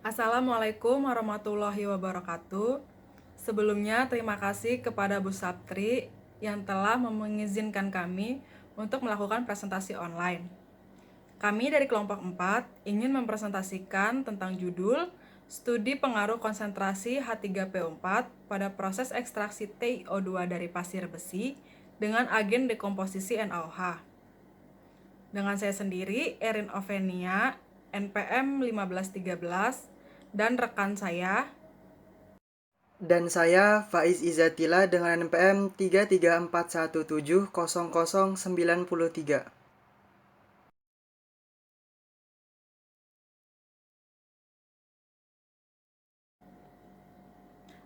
Assalamualaikum warahmatullahi wabarakatuh. Sebelumnya, terima kasih kepada Bu Saptri yang telah mengizinkan kami untuk melakukan presentasi online. Kami dari kelompok 4 ingin mempresentasikan tentang judul Studi Pengaruh Konsentrasi H3PO4 pada proses ekstraksi TiO2 dari pasir besi dengan agen dekomposisi NaOH. Dengan saya sendiri, Erin Ovenia, NPM 1513, dan rekan saya. Dan saya Faiz Izatila dengan NPM 334170093.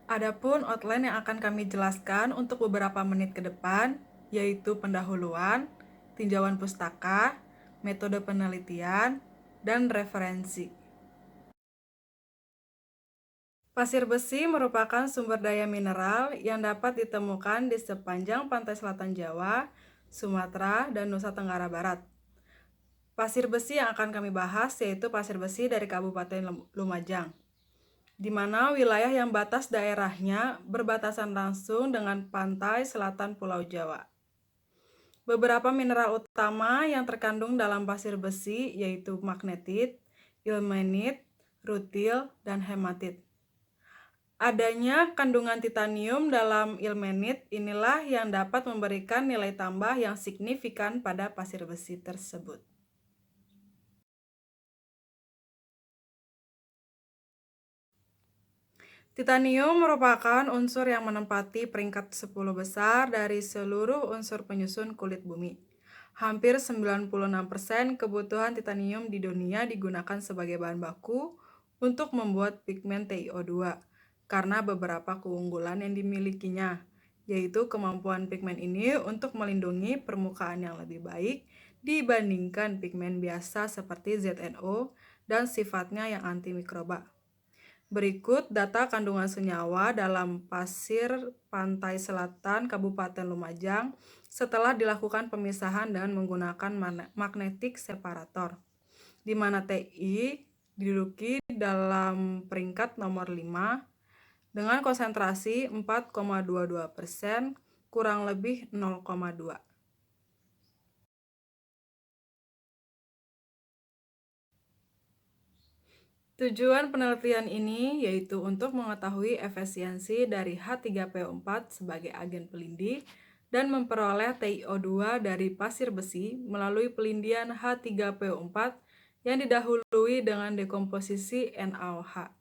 Adapun outline yang akan kami jelaskan untuk beberapa menit ke depan, yaitu pendahuluan, tinjauan pustaka, metode penelitian, dan referensi. Pasir besi merupakan sumber daya mineral yang dapat ditemukan di sepanjang pantai selatan Jawa, Sumatera, dan Nusa Tenggara Barat. Pasir besi yang akan kami bahas yaitu pasir besi dari Kabupaten Lumajang, di mana wilayah yang batas daerahnya berbatasan langsung dengan pantai selatan Pulau Jawa. Beberapa mineral utama yang terkandung dalam pasir besi yaitu magnetit, ilmenit, rutil, dan hematit. Adanya kandungan titanium dalam ilmenit inilah yang dapat memberikan nilai tambah yang signifikan pada pasir besi tersebut. Titanium merupakan unsur yang menempati peringkat 10 besar dari seluruh unsur penyusun kulit bumi. Hampir 96% kebutuhan titanium di dunia digunakan sebagai bahan baku untuk membuat pigmen TiO2 karena beberapa keunggulan yang dimilikinya, yaitu kemampuan pigmen ini untuk melindungi permukaan yang lebih baik dibandingkan pigmen biasa seperti ZNO dan sifatnya yang antimikroba. Berikut data kandungan senyawa dalam pasir pantai selatan Kabupaten Lumajang setelah dilakukan pemisahan dengan menggunakan magnetic separator, di mana Ti diduduki dalam peringkat nomor 5 dengan konsentrasi 4,22%, kurang lebih 0,2. Tujuan penelitian ini yaitu untuk mengetahui efisiensi dari H3PO4 sebagai agen pelindih dan memperoleh TiO2 dari pasir besi melalui pelindian H3PO4 yang didahului dengan dekomposisi NaOH.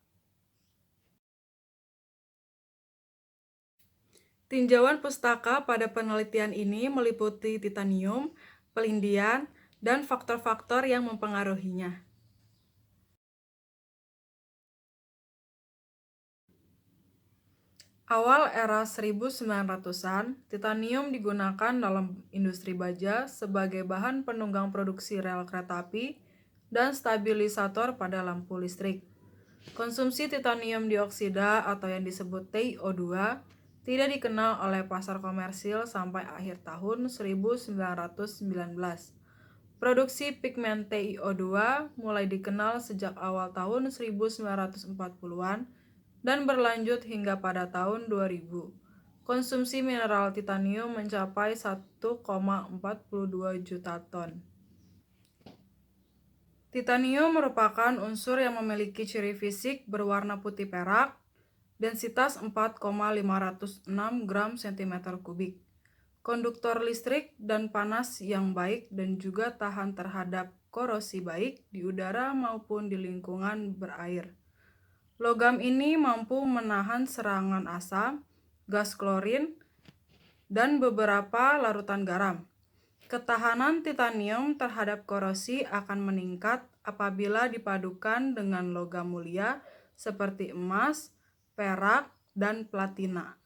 Tinjauan pustaka pada penelitian ini meliputi titanium, pelindian, dan faktor-faktor yang mempengaruhinya. Awal era 1900-an, titanium digunakan dalam industri baja sebagai bahan penunggang produksi rel kereta api dan stabilisator pada lampu listrik. Konsumsi titanium dioksida atau yang disebut TiO2 tidak dikenal oleh pasar komersil sampai akhir tahun 1919. Produksi pigmen TiO2 mulai dikenal sejak awal tahun 1940-an dan berlanjut hingga pada tahun 2000. Konsumsi mineral titanium mencapai 1,42 juta ton. Titanium merupakan unsur yang memiliki ciri fisik berwarna putih perak, densitas 4,506 gram cm3, konduktor listrik dan panas yang baik dan juga tahan terhadap korosi baik di udara maupun di lingkungan berair. Logam ini mampu menahan serangan asam, gas klorin, dan beberapa larutan garam. Ketahanan titanium terhadap korosi akan meningkat apabila dipadukan dengan logam mulia seperti emas, perak, dan platina.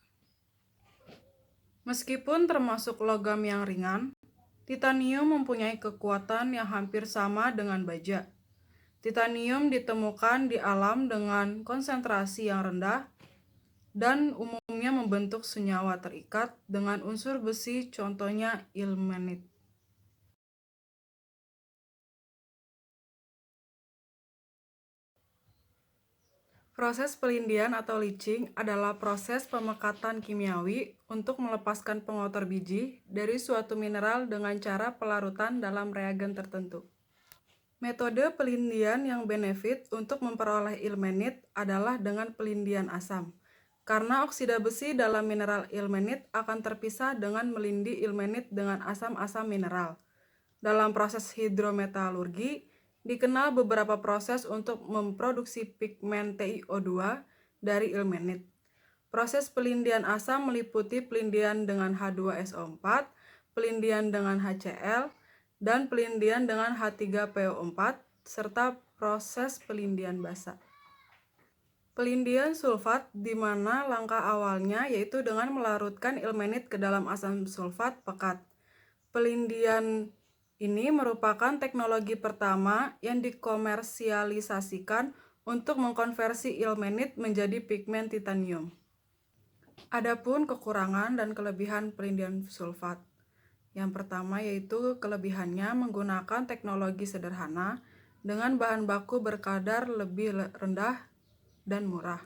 Meskipun termasuk logam yang ringan, titanium mempunyai kekuatan yang hampir sama dengan baja. Titanium ditemukan di alam dengan konsentrasi yang rendah dan umumnya membentuk senyawa terikat dengan unsur besi, contohnya ilmenit. Proses pelindian atau leaching adalah proses pemekatan kimiawi untuk melepaskan pengotor biji dari suatu mineral dengan cara pelarutan dalam reagen tertentu. Metode pelindian yang benefit untuk memperoleh ilmenit adalah dengan pelindian asam. Karena oksida besi dalam mineral ilmenit akan terpisah dengan melindi ilmenit dengan asam-asam mineral. Dalam proses hidrometalurgi, dikenal beberapa proses untuk memproduksi pigmen TiO2 dari ilmenit. Proses pelindian asam meliputi pelindian dengan H2SO4, pelindian dengan HCl, dan pelindian dengan H3PO4, serta proses pelindian basa. Pelindian sulfat di mana langkah awalnya yaitu dengan melarutkan ilmenit ke dalam asam sulfat pekat. Pelindian ini merupakan teknologi pertama yang dikomersialisasikan untuk mengkonversi ilmenit menjadi pigmen titanium. Adapun kekurangan dan kelebihan pelindian sulfat. Yang pertama yaitu kelebihannya menggunakan teknologi sederhana dengan bahan baku berkadar lebih rendah dan murah.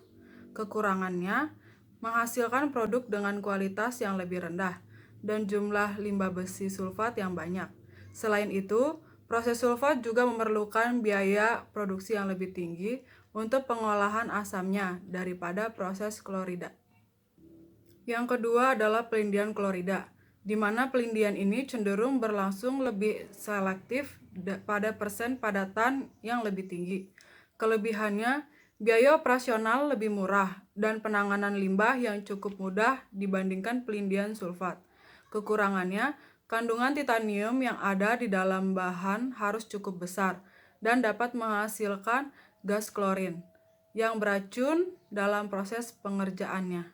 Kekurangannya menghasilkan produk dengan kualitas yang lebih rendah dan jumlah limbah besi sulfat yang banyak. Selain itu, proses sulfat juga memerlukan biaya produksi yang lebih tinggi untuk pengolahan asamnya daripada proses klorida. Yang kedua adalah pelindian klorida, di mana pelindian ini cenderung berlangsung lebih selektif pada persen padatan yang lebih tinggi. Kelebihannya, biaya operasional lebih murah dan penanganan limbah yang cukup mudah dibandingkan pelindian sulfat. Kekurangannya, kandungan titanium yang ada di dalam bahan harus cukup besar dan dapat menghasilkan gas klorin yang beracun dalam proses pengerjaannya.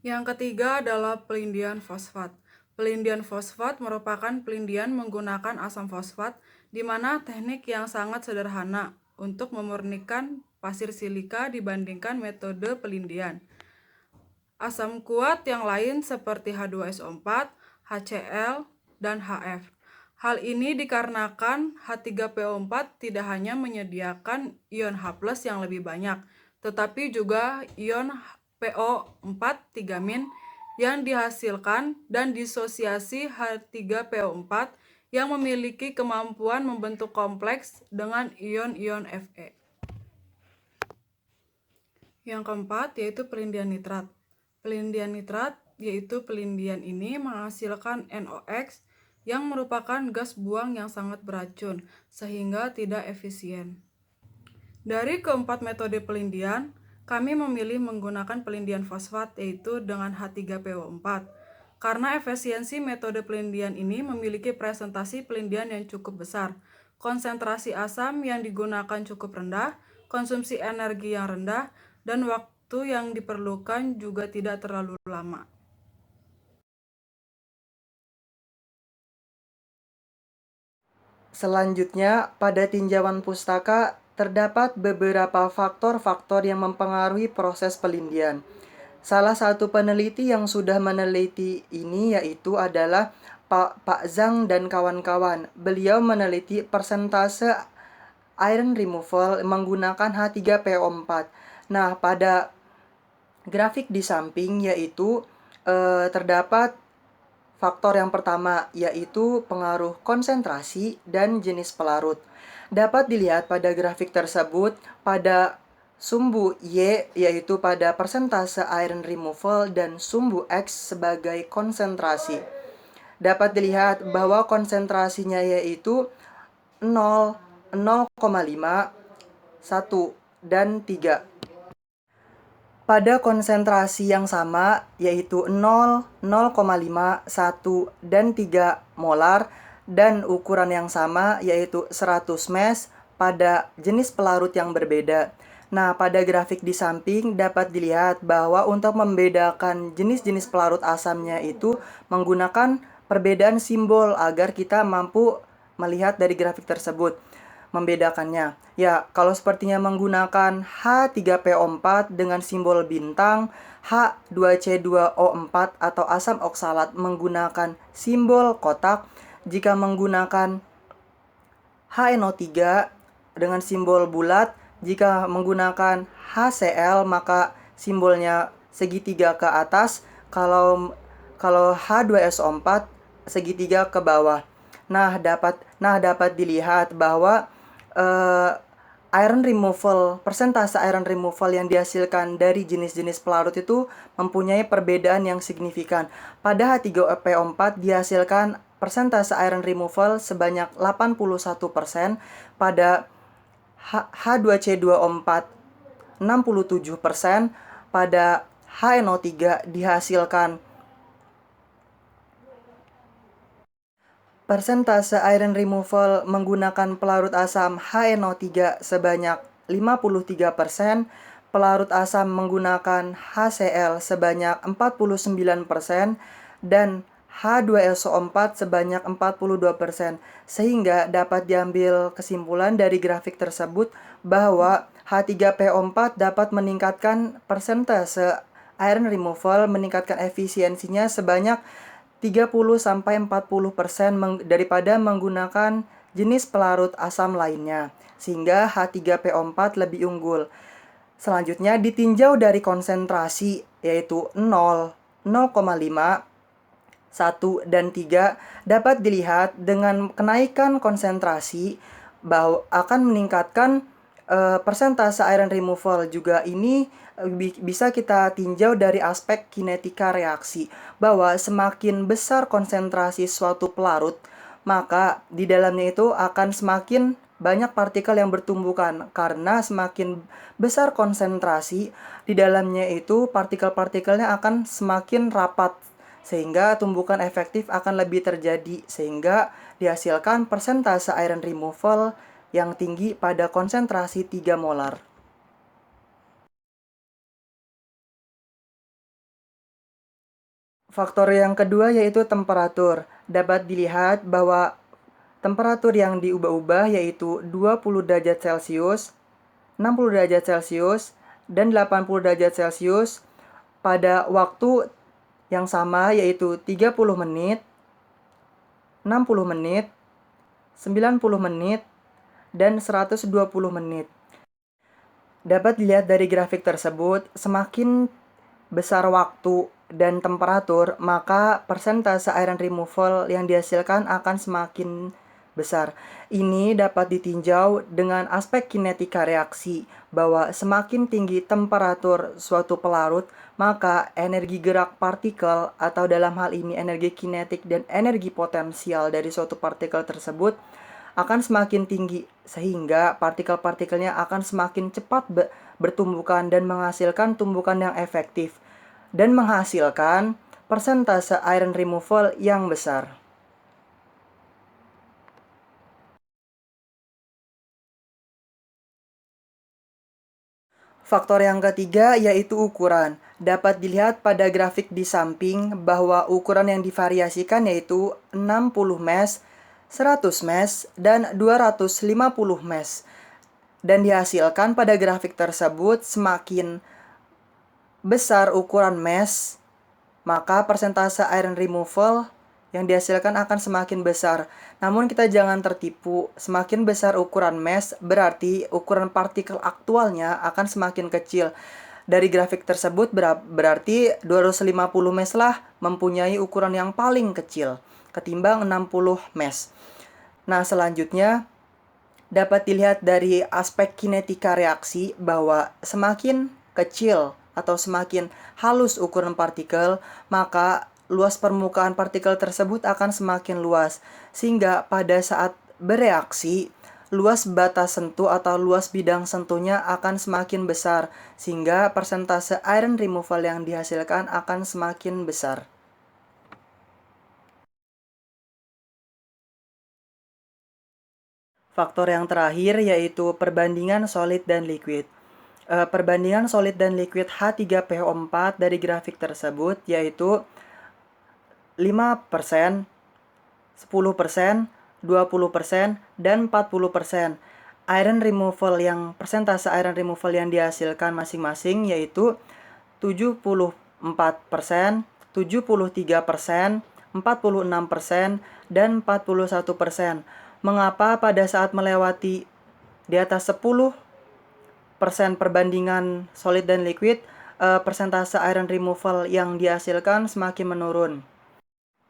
Yang ketiga adalah pelindian fosfat. Pelindian fosfat merupakan pelindian menggunakan asam fosfat, di mana teknik yang sangat sederhana untuk memurnikan pasir silika dibandingkan metode pelindian. Asam kuat yang lain seperti H2SO4, HCl, dan HF. Hal ini dikarenakan H3PO4 tidak hanya menyediakan ion H+ yang lebih banyak, tetapi juga ion PO4 3- yang dihasilkan dan disosiasi H3PO4 yang memiliki kemampuan membentuk kompleks dengan ion-ion Fe. Yang keempat yaitu pelindian nitrat. Pelindian nitrat yaitu pelindian ini menghasilkan NOx yang merupakan gas buang yang sangat beracun sehingga tidak efisien. Dari keempat metode pelindian, kami memilih menggunakan pelindian fosfat yaitu dengan H3PO4 karena efisiensi metode pelindian ini memiliki presentasi pelindian yang cukup besar, konsentrasi asam yang digunakan cukup rendah, konsumsi energi yang rendah, dan waktu yang diperlukan juga tidak terlalu lama. Selanjutnya, pada tinjauan pustaka terdapat beberapa faktor-faktor yang mempengaruhi proses pelindian. Salah satu peneliti yang sudah meneliti ini yaitu adalah Pak Zhang dan kawan-kawan. Beliau meneliti persentase iron removal menggunakan H3PO4. Nah, pada grafik di samping yaitu terdapat faktor yang pertama yaitu pengaruh konsentrasi dan jenis pelarut. Dapat dilihat pada grafik tersebut pada sumbu Y yaitu pada persentase iron removal dan sumbu X sebagai konsentrasi. Dapat dilihat bahwa konsentrasinya yaitu 0, 0,5, 1, dan 3. Pada konsentrasi yang sama yaitu 0, 0,5, 1, dan 3 molar dan ukuran yang sama yaitu 100 mes pada jenis pelarut yang berbeda. Nah, pada grafik di samping dapat dilihat bahwa untuk membedakan jenis-jenis pelarut asamnya itu menggunakan perbedaan simbol agar kita mampu melihat dari grafik tersebut membedakannya. Ya, kalau sepertinya menggunakan H3PO4 dengan simbol bintang, H2C2O4 atau asam oksalat menggunakan simbol kotak. Jika menggunakan HNO3 dengan simbol bulat Jika menggunakan HCl maka simbolnya segitiga ke atas, kalau H2SO4 segitiga ke bawah. Nah, dapat dilihat bahwa iron removal, persentase iron removal yang dihasilkan dari jenis-jenis pelarut itu mempunyai perbedaan yang signifikan. Pada H3PO4 dihasilkan persentase iron removal sebanyak 81%, pada H2C2O4 67%, pada HNO3 dihasilkan persentase iron removal menggunakan pelarut asam HNO3 sebanyak 53%, pelarut asam menggunakan HCl sebanyak 49%, dan H2SO4 sebanyak 42%. Sehingga dapat diambil kesimpulan dari grafik tersebut bahwa H3PO4 dapat meningkatkan persentase iron removal, meningkatkan efisiensinya sebanyak 30-40% daripada menggunakan jenis pelarut asam lainnya, sehingga H3PO4 lebih unggul. Selanjutnya ditinjau dari konsentrasi, yaitu 0, 0,5, 1, dan 3, dapat dilihat dengan kenaikan konsentrasi bahwa akan meningkatkan persentase iron removal. Juga ini bisa kita tinjau dari aspek kinetika reaksi, bahwa semakin besar konsentrasi suatu pelarut, maka di dalamnya itu akan semakin banyak partikel yang bertumbukan, karena semakin besar konsentrasi di dalamnya itu partikel-partikelnya akan semakin rapat, sehingga tumbukan efektif akan lebih terjadi, sehingga dihasilkan persentase iron removal yang tinggi pada konsentrasi 3 molar. Faktor yang kedua yaitu temperatur. Dapat dilihat bahwa temperatur yang diubah-ubah yaitu 20 derajat Celcius, 60 derajat Celcius, dan 80 derajat Celcius pada waktu yang sama, yaitu 30 menit, 60 menit, 90 menit, dan 120 menit. Dapat dilihat dari grafik tersebut, semakin besar waktu dan temperatur, maka persentase iron removal yang dihasilkan akan semakin besar. Ini dapat ditinjau dengan aspek kinetika reaksi, bahwa semakin tinggi temperatur suatu pelarut, maka energi gerak partikel, atau dalam hal ini energi kinetik dan energi potensial dari suatu partikel tersebut akan semakin tinggi, sehingga partikel-partikelnya akan semakin cepat bertumbukan dan menghasilkan tumbukan yang efektif, dan menghasilkan persentase iron removal yang besar. Faktor yang ketiga yaitu ukuran. Dapat dilihat pada grafik di samping bahwa ukuran yang divariasikan yaitu 60 mesh, 100 mesh, dan 250 mesh. Dan dihasilkan pada grafik tersebut, semakin besar ukuran mesh, maka persentase iron removal yang dihasilkan akan semakin besar. Namun kita jangan tertipu, semakin besar ukuran mesh berarti ukuran partikel aktualnya akan semakin kecil. Dari grafik tersebut berarti 250 mesh lah mempunyai ukuran yang paling kecil ketimbang 60 mesh. Nah, selanjutnya dapat dilihat dari aspek kinetika reaksi bahwa semakin kecil atau semakin halus ukuran partikel, maka luas permukaan partikel tersebut akan semakin luas, sehingga pada saat bereaksi, luas batas sentuh atau luas bidang sentuhnya akan semakin besar, sehingga persentase iron removal yang dihasilkan akan semakin besar. Faktor yang terakhir yaitu perbandingan solid dan liquid. Perbandingan solid dan liquid H3PO4 dari grafik tersebut yaitu 5%, 10%, 20%, dan 40%. Iron removal persentase iron removal yang dihasilkan masing-masing yaitu 74%, 73%, 46%, dan 41%. Mengapa pada saat melewati di atas 10 persen perbandingan solid dan liquid, persentase iron removal yang dihasilkan semakin menurun.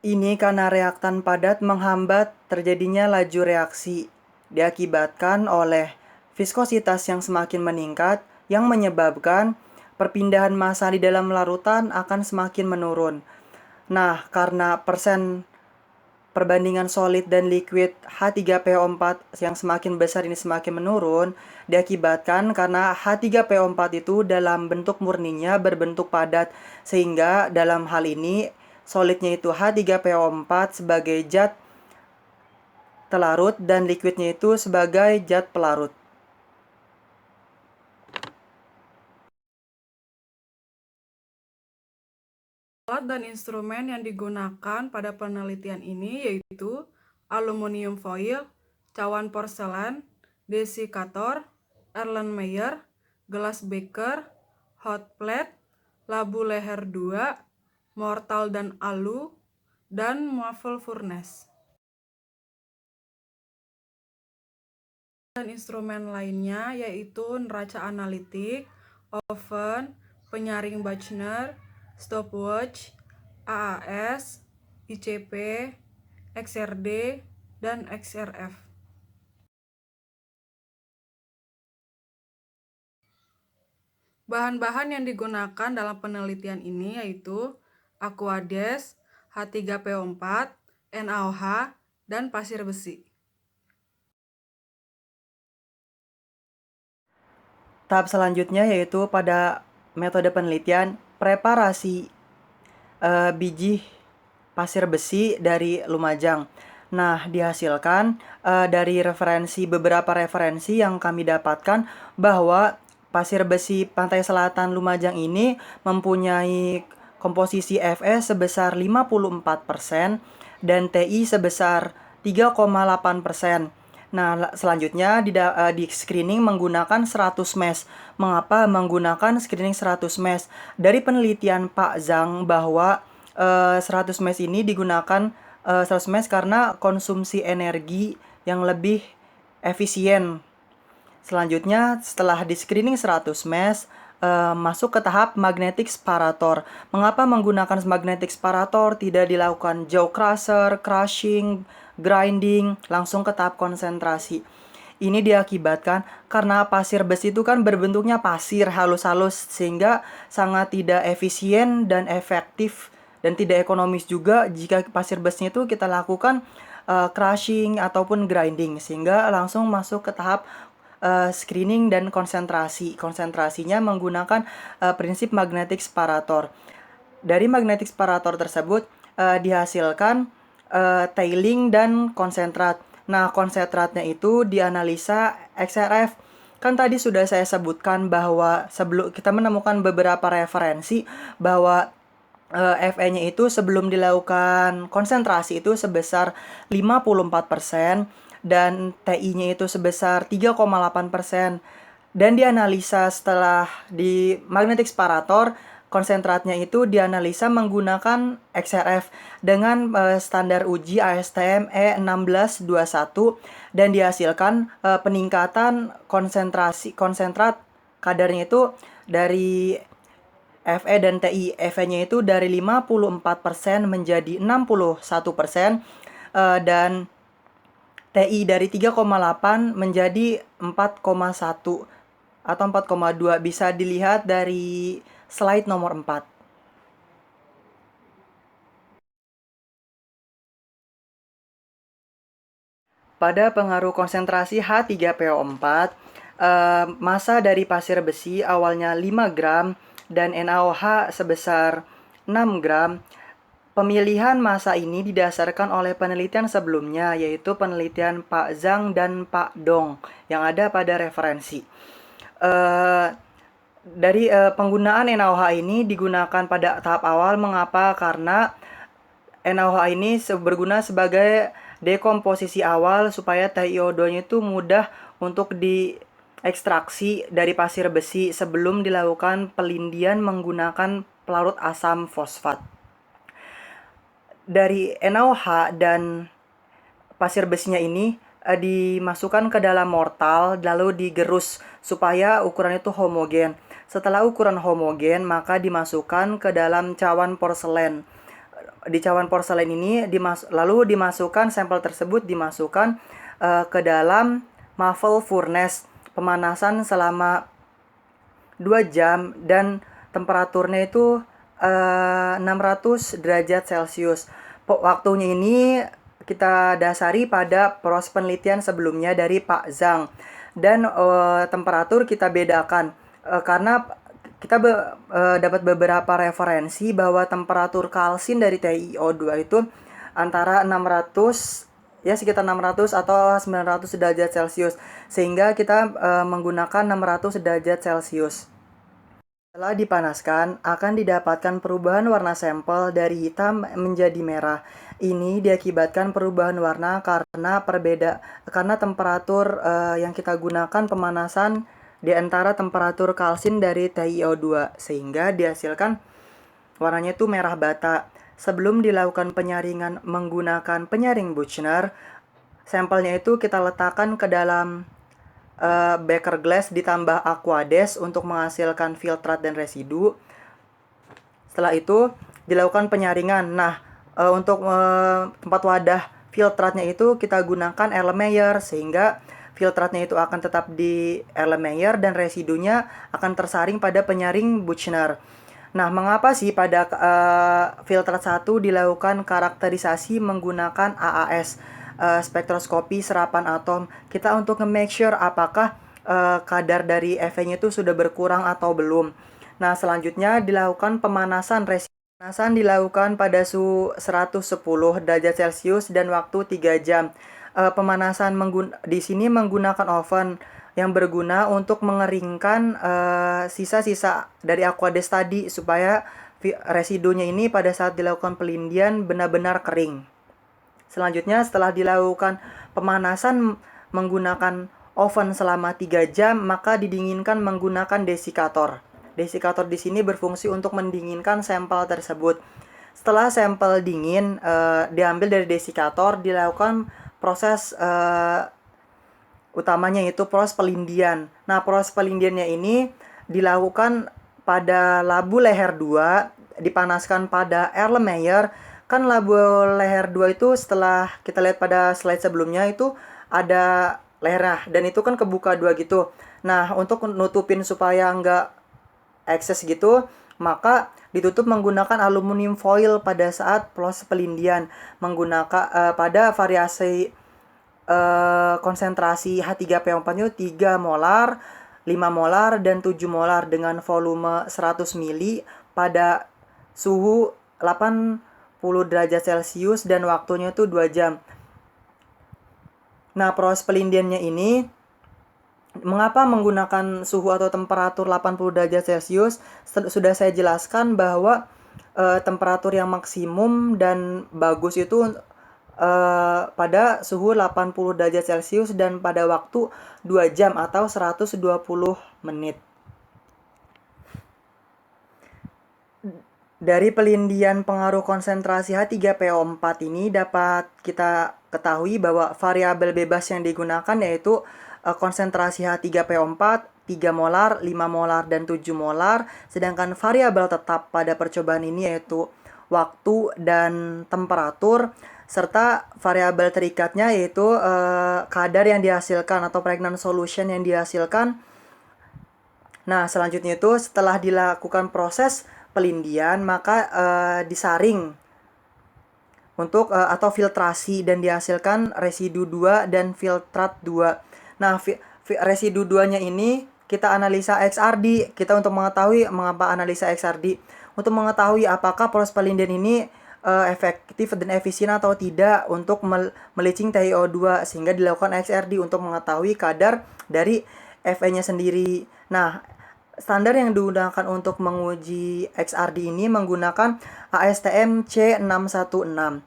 Ini karena reaktan padat menghambat terjadinya laju reaksi, diakibatkan oleh viskositas yang semakin meningkat yang menyebabkan perpindahan massa di dalam larutan akan semakin menurun. Nah, karena persen perbandingan solid dan liquid H3PO4 yang semakin besar ini semakin menurun, diakibatkan karena H3PO4 itu dalam bentuk murninya berbentuk padat, sehingga dalam hal ini solidnya itu H3PO4 sebagai zat telarut dan liquidnya itu sebagai zat pelarut. Alat dan instrumen yang digunakan pada penelitian ini yaitu aluminium foil, cawan porselen, desikator, Erlenmeyer, gelas beker, hot plate, labu leher 2, mortal dan alu, dan muffle furnace. Dan instrumen lainnya yaitu neraca analitik, oven, penyaring Bachner, stopwatch, AAS, ICP, XRD, dan XRF. Bahan-bahan yang digunakan dalam penelitian ini yaitu aquades, H3PO4, NaOH, dan pasir besi. Tahap selanjutnya yaitu pada metode penelitian preparasi biji pasir besi dari Lumajang. Nah, dihasilkan dari beberapa referensi yang kami dapatkan bahwa pasir besi pantai selatan Lumajang ini mempunyai komposisi Fe sebesar 54% dan Ti sebesar 3,8%. Nah, selanjutnya di screening menggunakan 100 mesh. Mengapa menggunakan screening 100 mesh? Dari penelitian Pak Zhang bahwa 100 mesh ini digunakan 100 mesh karena konsumsi energi yang lebih efisien. Selanjutnya, setelah di screening 100 mesh, masuk ke tahap magnetic separator. Mengapa menggunakan magnetic separator? Tidak dilakukan jaw crusher, crushing, grinding, langsung ke tahap konsentrasi. Ini diakibatkan karena pasir besi itu kan berbentuknya pasir halus-halus, sehingga sangat tidak efisien dan efektif dan tidak ekonomis juga jika pasir besinya itu kita lakukan crushing ataupun grinding, sehingga langsung masuk ke tahap screening dan konsentrasi. Konsentrasinya menggunakan prinsip magnetic separator. Dari magnetic separator tersebut dihasilkan tailing dan konsentrat. Nah, konsentratnya itu dianalisa XRF. Kan tadi sudah saya sebutkan bahwa sebelum kita menemukan beberapa referensi bahwa Fe-nya itu sebelum dilakukan konsentrasi itu sebesar 54% dan Ti-nya itu sebesar 3,8%. Dan dianalisa setelah di magnetic separator, konsentratnya itu dianalisa menggunakan XRF dengan standar uji ASTM E1621 dan dihasilkan peningkatan konsentrat kadarnya itu dari Fe dan Ti. Fe-nya itu dari 54% menjadi 61%, dan Ti dari 3,8 menjadi 4,1 atau 4,2, bisa dilihat dari slide nomor 4. Pada pengaruh konsentrasi H3PO4, massa dari pasir besi awalnya 5 gram dan NaOH sebesar 6 gram. Pemilihan massa ini didasarkan oleh penelitian sebelumnya, yaitu penelitian Pak Zhang dan Pak Dong yang ada pada referensi. Dari penggunaan NaOH ini digunakan pada tahap awal. Mengapa? Karena NaOH ini berguna sebagai dekomposisi awal supaya TiO2-nya itu mudah untuk diekstraksi dari pasir besi sebelum dilakukan pelindian menggunakan pelarut asam fosfat. Dari NaOH dan pasir besinya ini dimasukkan ke dalam mortal lalu digerus supaya ukuran itu homogen. Setelah ukuran homogen, maka dimasukkan ke dalam cawan porselen. Di cawan porselen ini lalu dimasukkan sampel tersebut dimasukkan ke dalam muffle furnace, pemanasan selama 2 jam dan temperaturnya itu 600 derajat Celcius. Waktunya ini kita dasari pada proses penelitian sebelumnya dari Pak Zhang. Dan temperatur kita bedakan karena kita dapat beberapa referensi bahwa temperatur kalsin dari TiO2 itu antara 600 ya sekitar 600 atau 900 derajat Celcius, sehingga kita menggunakan 600 derajat Celcius. Setelah dipanaskan, akan didapatkan perubahan warna sampel dari hitam menjadi merah. Ini diakibatkan perubahan warna karena temperatur yang kita gunakan pemanasan di antara temperatur kalsin dari TiO2, sehingga dihasilkan warnanya itu merah bata. Sebelum dilakukan penyaringan menggunakan penyaring Buchner, sampelnya itu kita letakkan ke dalam beaker glass ditambah aqueous untuk menghasilkan filtrat dan residu. Setelah itu dilakukan penyaringan. Nah, untuk tempat wadah filtratnya itu kita gunakan Erlenmeyer, sehingga filtratnya itu akan tetap di Erlenmeyer dan residunya akan tersaring pada penyaring Buchner. Nah, mengapa sih pada filtrat 1 dilakukan karakterisasi menggunakan AAS, spektroskopi serapan atom? Kita untuk nge-make sure apakah kadar dari Fe-nya itu sudah berkurang atau belum. Nah, selanjutnya dilakukan pemanasan residu. Pemanasan dilakukan pada suhu 110 derajat Celcius dan waktu 3 jam. Pemanasan di sini menggunakan oven yang berguna untuk mengeringkan sisa-sisa dari aqueous tadi supaya residunya ini pada saat dilakukan pelindian benar-benar kering. Selanjutnya, setelah dilakukan pemanasan menggunakan oven selama 3 jam, maka didinginkan menggunakan desikator. Desikator di sini berfungsi untuk mendinginkan sampel tersebut. Setelah sampel dingin diambil dari desikator, dilakukan proses utamanya yaitu proses pelindian. Nah, proses pelindiannya ini dilakukan pada labu leher 2, dipanaskan pada Erlenmeyer. Kan labu leher 2 itu setelah kita lihat pada slide sebelumnya itu ada lehernya, dan itu kan kebuka 2 gitu. Nah, untuk nutupin supaya nggak ekses gitu, maka ditutup menggunakan aluminium foil pada saat proses pelindian menggunakan pada variasi konsentrasi H3PO4 itu 3 molar, 5 molar, dan 7 molar dengan volume 100 mili pada suhu 80 derajat Celcius dan waktunya itu 2 jam. Nah, proses pelindiannya ini mengapa menggunakan suhu atau temperatur 80 derajat Celcius? Sudah saya jelaskan bahwa temperatur yang maksimum dan bagus itu pada suhu 80 derajat Celcius dan pada waktu 2 jam atau 120 menit. Dari pelindian pengaruh konsentrasi H3PO4 ini dapat kita ketahui bahwa variabel bebas yang digunakan yaitu konsentrasi H3PO4 3 molar, 5 molar, dan 7 molar. Sedangkan variabel tetap pada percobaan ini yaitu waktu dan temperatur, serta variabel terikatnya yaitu kadar yang dihasilkan atau pregnant solution yang dihasilkan. Nah, selanjutnya itu setelah dilakukan proses pelindian, maka disaring untuk atau filtrasi dan dihasilkan residu 2 dan filtrat 2. Nah, residu 2-nya ini kita analisa XRD. Kita untuk mengetahui mengapa analisa XRD, untuk mengetahui apakah proses pelindian ini efektif dan efisien atau tidak untuk meleaching TiO2, sehingga dilakukan XRD untuk mengetahui kadar dari Fe-nya sendiri. Nah, standar yang digunakan untuk menguji XRD ini menggunakan ASTM C616.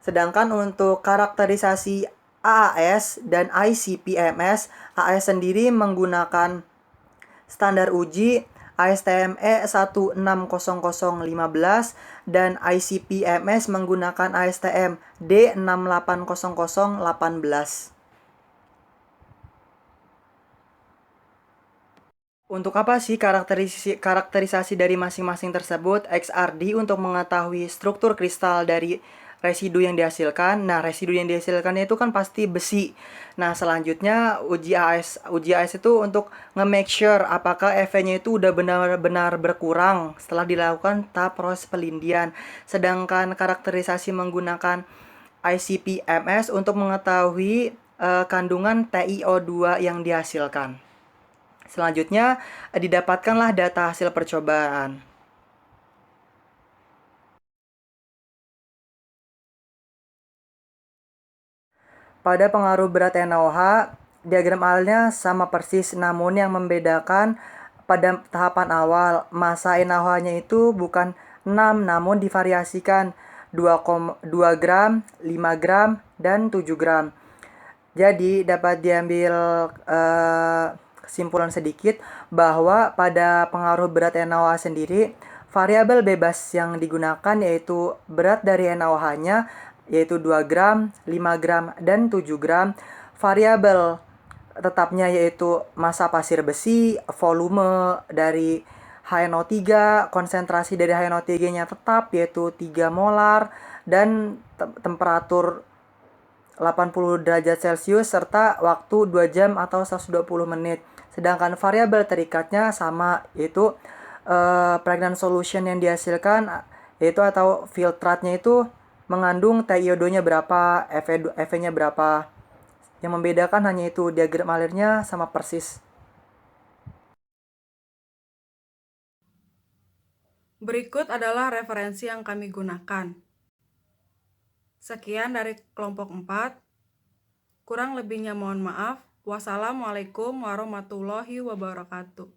Sedangkan untuk karakterisasi AAS dan ICP-MS, AAS sendiri menggunakan standar uji ASTME 160015 dan ICP-MS menggunakan ASTM D680018. Untuk apa sih karakterisasi dari masing-masing tersebut? XRD untuk mengetahui struktur kristal dari residu yang dihasilkan. Nah, residu yang dihasilkannya itu kan pasti besi. Nah, selanjutnya uji AS itu untuk nge-make sure apakah EV-nya itu udah benar-benar berkurang setelah dilakukan tahap proses pelindian. Sedangkan karakterisasi menggunakan ICP-MS untuk mengetahui kandungan TiO2 yang dihasilkan. Selanjutnya, didapatkanlah data hasil percobaan. Pada pengaruh berat NaOH, diagram awalnya sama persis, namun yang membedakan pada tahapan awal, massa NaOH-nya itu bukan 6, namun divariasikan 2 gram, 5 gram, dan 7 gram. Jadi dapat diambil kesimpulan sedikit bahwa pada pengaruh berat NaOH sendiri, variabel bebas yang digunakan yaitu berat dari NaOH-nya yaitu 2 gram, 5 gram, dan 7 gram. Variabel tetapnya yaitu massa pasir besi, volume dari HNO3, konsentrasi dari HNO3-nya tetap yaitu 3 molar, dan temperatur 80 derajat Celcius serta waktu 2 jam atau 120 menit. Sedangkan variabel terikatnya sama, yaitu pregnant solution yang dihasilkan yaitu atau filtratnya itu mengandung TiO2-nya berapa, EV-nya berapa. Yang membedakan hanya itu, diagram alirnya sama persis. Berikut adalah referensi yang kami gunakan. Sekian dari kelompok 4. Kurang lebihnya mohon maaf. Wassalamualaikum warahmatullahi wabarakatuh.